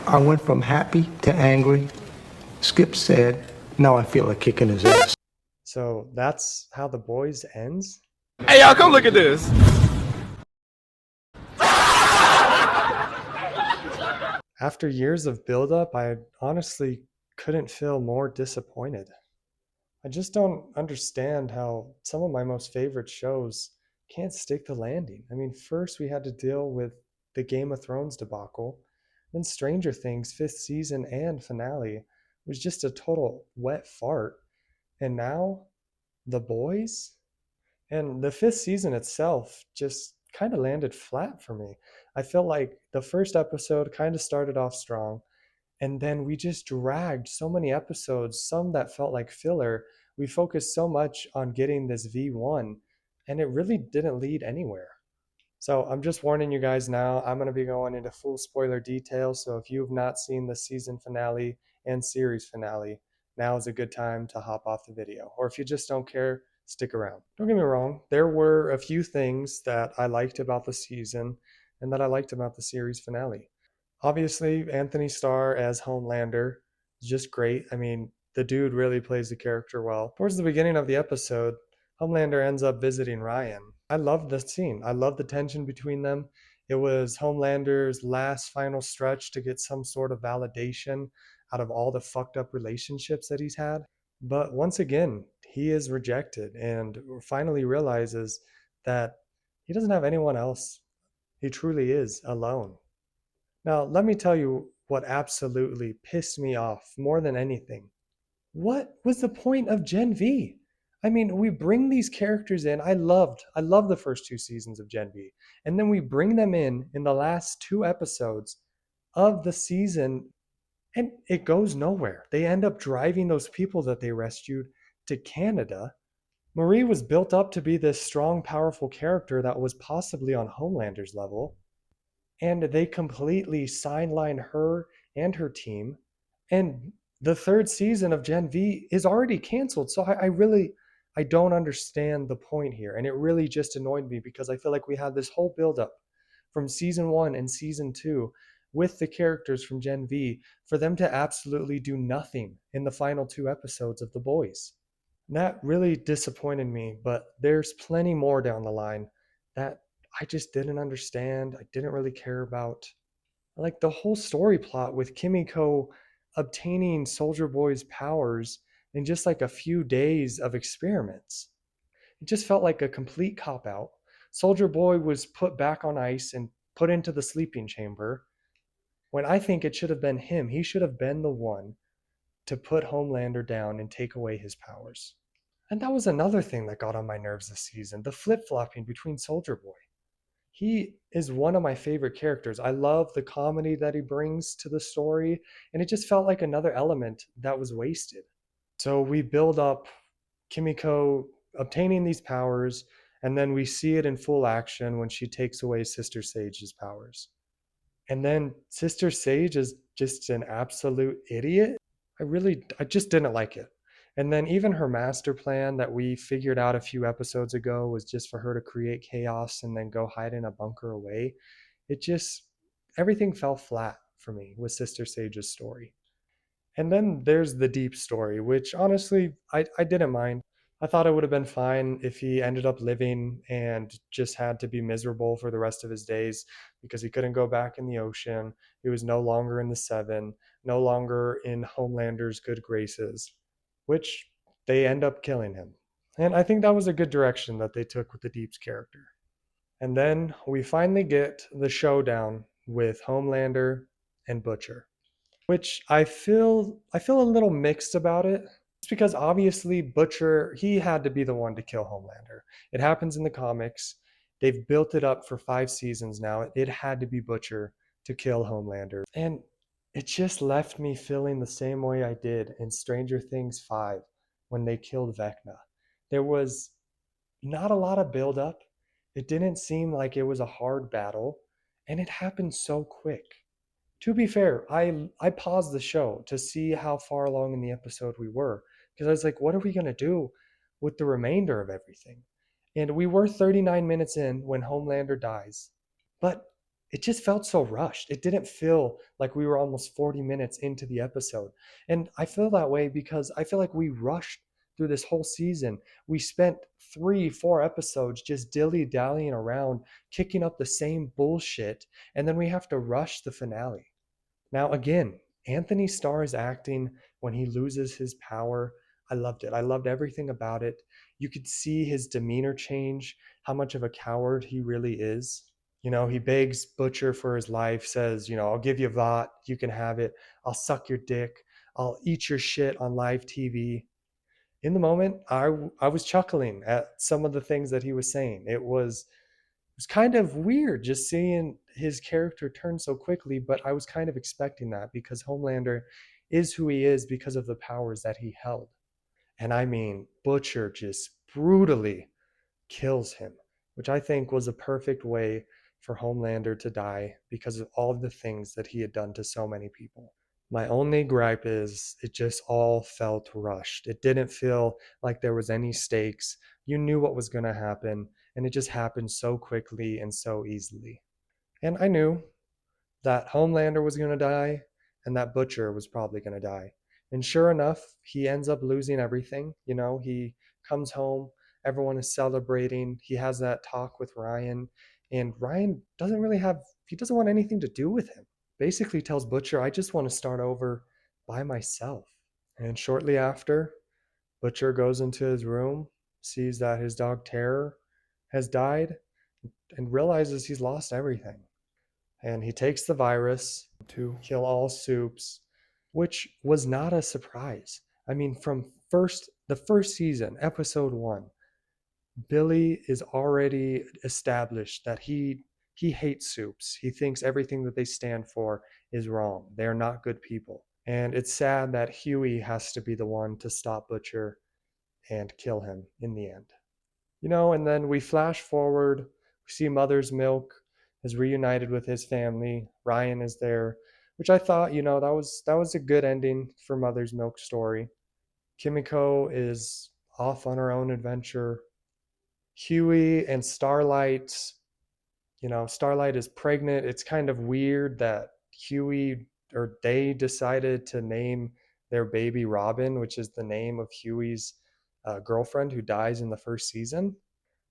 I went from happy to angry. Skip said, now I feel like kicking his ass. So that's how The Boys ends? Hey, y'all, come look at this. After years of buildup, I honestly couldn't feel more disappointed. I just don't understand how some of my most favorite shows can't stick the landing. I mean, first we had to deal with the Game of Thrones debacle, then Stranger Things' fifth season and finale was just a total wet fart. And now, The Boys? And the fifth season itself just kind of landed flat for me. I feel like the first episode kind of started off strong, and then we just dragged so many episodes, some that felt like filler. We focused so much on getting this V1, and it really didn't lead anywhere. So I'm just warning you guys now, I'm going to be going into full spoiler details. So if you've not seen the season finale and series finale, now is a good time to hop off the video. Or if you just don't care, stick around. Don't get me wrong, there were a few things that I liked about the season and that I liked about the series finale. Obviously, Anthony Starr as Homelander is just great. I mean, the dude really plays the character well. Towards the beginning of the episode, Homelander ends up visiting Ryan. I loved the scene. I loved the tension between them. It was Homelander's last final stretch to get some sort of validation out of all the fucked up relationships that he's had. But once again, he is rejected and finally realizes that he doesn't have anyone else. He truly is alone. Now, let me tell you what absolutely pissed me off more than anything. What was the point of Gen V? I mean, we bring these characters in. I loved the first two seasons of Gen V. And then we bring them in the last two episodes of the season, and it goes nowhere. They end up driving those people that they rescued to Canada. Marie was built up to be this strong, powerful character that was possibly on Homelander's level, and they completely sideline her and her team. And the third season of Gen V is already canceled. So I don't understand the point here. And it really just annoyed me because I feel like we had this whole buildup from season one and season two with the characters from Gen V for them to absolutely do nothing in the final two episodes of The Boys. That really disappointed me, but there's plenty more down the line that I just didn't understand. I didn't really care about. Like the whole story plot with Kimiko obtaining Soldier Boy's powers in just like a few days of experiments. It just felt like a complete cop out. Soldier Boy was put back on ice and put into the sleeping chamber when I think it should have been him. He should have been the one to put Homelander down and take away his powers. And that was another thing that got on my nerves this season, the flip flopping between Soldier Boy. He is one of my favorite characters. I love the comedy that he brings to the story, and it just felt like another element that was wasted. So we build up Kimiko obtaining these powers, and then we see it in full action when she takes away Sister Sage's powers. And then Sister Sage is just an absolute idiot. I just didn't like it. And then even her master plan that we figured out a few episodes ago was just for her to create chaos and then go hide in a bunker away. It just, everything fell flat for me with Sister Sage's story. And then there's the deep story, which honestly, I didn't mind. I thought it would have been fine if he ended up living and just had to be miserable for the rest of his days because he couldn't go back in the ocean. He was no longer in the Seven, no longer in Homelander's good graces, which they end up killing him. And I think that was a good direction that they took with the Deep's character. And then we finally get the showdown with Homelander and Butcher, which I feel a little mixed about it. It's because obviously Butcher, he had to be the one to kill Homelander. It happens in the comics. They've built it up for 5 seasons now. It had to be Butcher to kill Homelander. And it just left me feeling the same way I did in Stranger Things 5 when they killed Vecna. There was not a lot of build up. It didn't seem like it was a hard battle, and it happened so quick. To be fair, I paused the show to see how far along in the episode we were because I was like, what are we going to do with the remainder of everything? And we were 39 minutes in when Homelander dies. But it just felt so rushed. It didn't feel like we were almost 40 minutes into the episode. And I feel that way because I feel like we rushed through this whole season. We spent 3, 4 episodes just dilly dallying around, kicking up the same bullshit. And then we have to rush the finale. Now, again, Anthony Starr's acting when he loses his power, I loved it. I loved everything about it. You could see his demeanor change, how much of a coward he really is. You know, he begs Butcher for his life, says, you know, I'll give you Vought, you can have it. I'll suck your dick. I'll eat your shit on live TV. In the moment, I was chuckling at some of the things that he was saying. It was kind of weird just seeing his character turn so quickly, but I was kind of expecting that because Homelander is who he is because of the powers that he held. And I mean, Butcher just brutally kills him, which I think was a perfect way for Homelander to die because of all of the things that he had done to so many people. My only gripe is it just all felt rushed. It didn't feel like there was any stakes. You knew what was going to happen, and it just happened so quickly and so easily. And I knew that Homelander was going to die and that Butcher was probably going to die. And sure enough, he ends up losing everything. You know, he comes home, everyone is celebrating. He has that talk with Ryan, and Ryan doesn't really have, he doesn't want anything to do with him. Basically tells Butcher, I just want to start over by myself. And shortly after, Butcher goes into his room, sees that his dog Terror has died, and realizes he's lost everything. And he takes the virus to kill all Supes, which was not a surprise. I mean, from the first season, episode 1, Billy is already established that he hates Supes. He thinks everything that they stand for is wrong. They are not good people. And it's sad that Huey has to be the one to stop Butcher and kill him in the end. You know, and then we flash forward, we see Mother's Milk is reunited with his family. Ryan is there, which I thought, you know, that was a good ending for Mother's Milk story. Kimiko is off on her own adventure. Huey and Starlight, you know, Starlight is pregnant. It's kind of weird that Huey or they decided to name their baby Robin, which is the name of Huey's girlfriend who dies in the first season.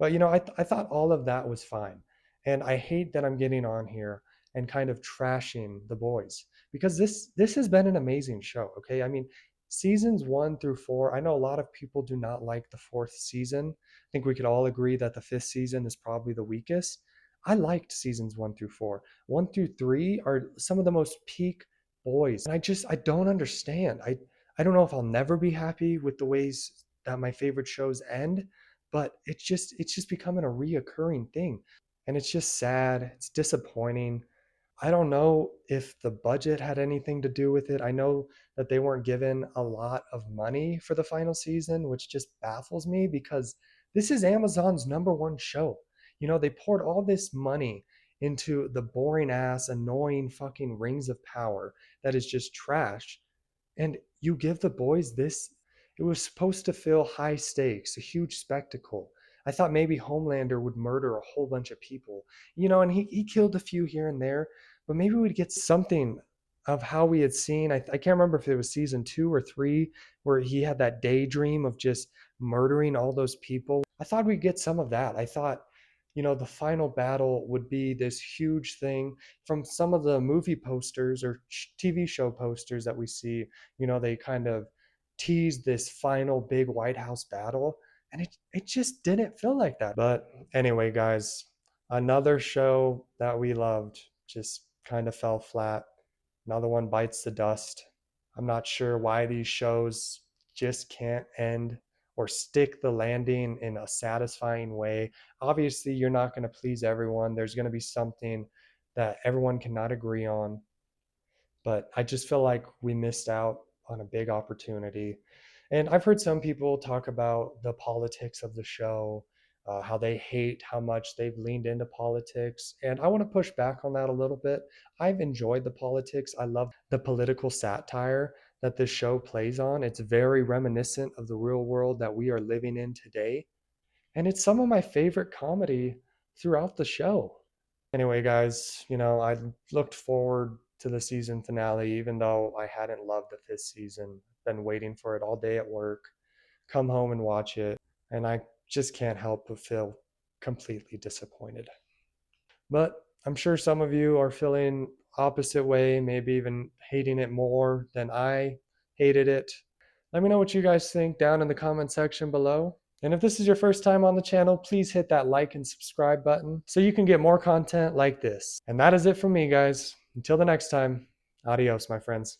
But, you know, I thought all of that was fine. And I hate that I'm getting on here and kind of trashing The Boys because this has been an amazing show. Okay. I mean, seasons 1 through 4, I know a lot of people do not like the fourth season. I think we could all agree that the fifth season is probably the weakest. I liked seasons 1 through 4. 1 through 3 are some of the most peak Boys. And I don't understand. I don't know if I'll never be happy with the ways that my favorite shows end, but it's just becoming a reoccurring thing. And it's just sad. It's disappointing. I don't know if the budget had anything to do with it. I know that they weren't given a lot of money for the final season, which just baffles me because this is Amazon's #1 show. You know, they poured all this money into the boring ass, annoying fucking Rings of Power that is just trash. And you give The Boys this, it was supposed to feel high stakes, a huge spectacle. I thought maybe Homelander would murder a whole bunch of people, you know, and he killed a few here and there, but maybe we'd get something of how we had seen. I can't remember if it was season 2 or 3 where he had that daydream of just murdering all those people. I thought we'd get some of that. I thought, you know, the final battle would be this huge thing. From some of the movie posters or TV show posters that we see, you know, they kind of teased this final big White House battle, and it just didn't feel like that. But anyway, guys, another show that we loved just kind of fell flat. Another one bites the dust. I'm not sure why these shows just can't end or stick the landing in a satisfying way. Obviously, you're not going to please everyone. There's going to be something that everyone cannot agree on. But I just feel like we missed out on a big opportunity. And I've heard some people talk about the politics of the show, how they hate how much they've leaned into politics. And I want to push back on that a little bit. I've enjoyed the politics. I love the political satire that this show plays on. It's very reminiscent of the real world that we are living in today. And it's some of my favorite comedy throughout the show. Anyway, guys, I looked forward to the season finale, even though I hadn't loved it this season. Been waiting for it all day at work, come home and watch it, and I just can't help but feel completely disappointed. But I'm sure some of you are feeling opposite way, maybe even hating it more than I hated it. Let me know what you guys think down in the comment section below. And if this is your first time on the channel, please hit that like and subscribe button so you can get more content like this. And that is it from me, guys. Until the next time, adios, my friends.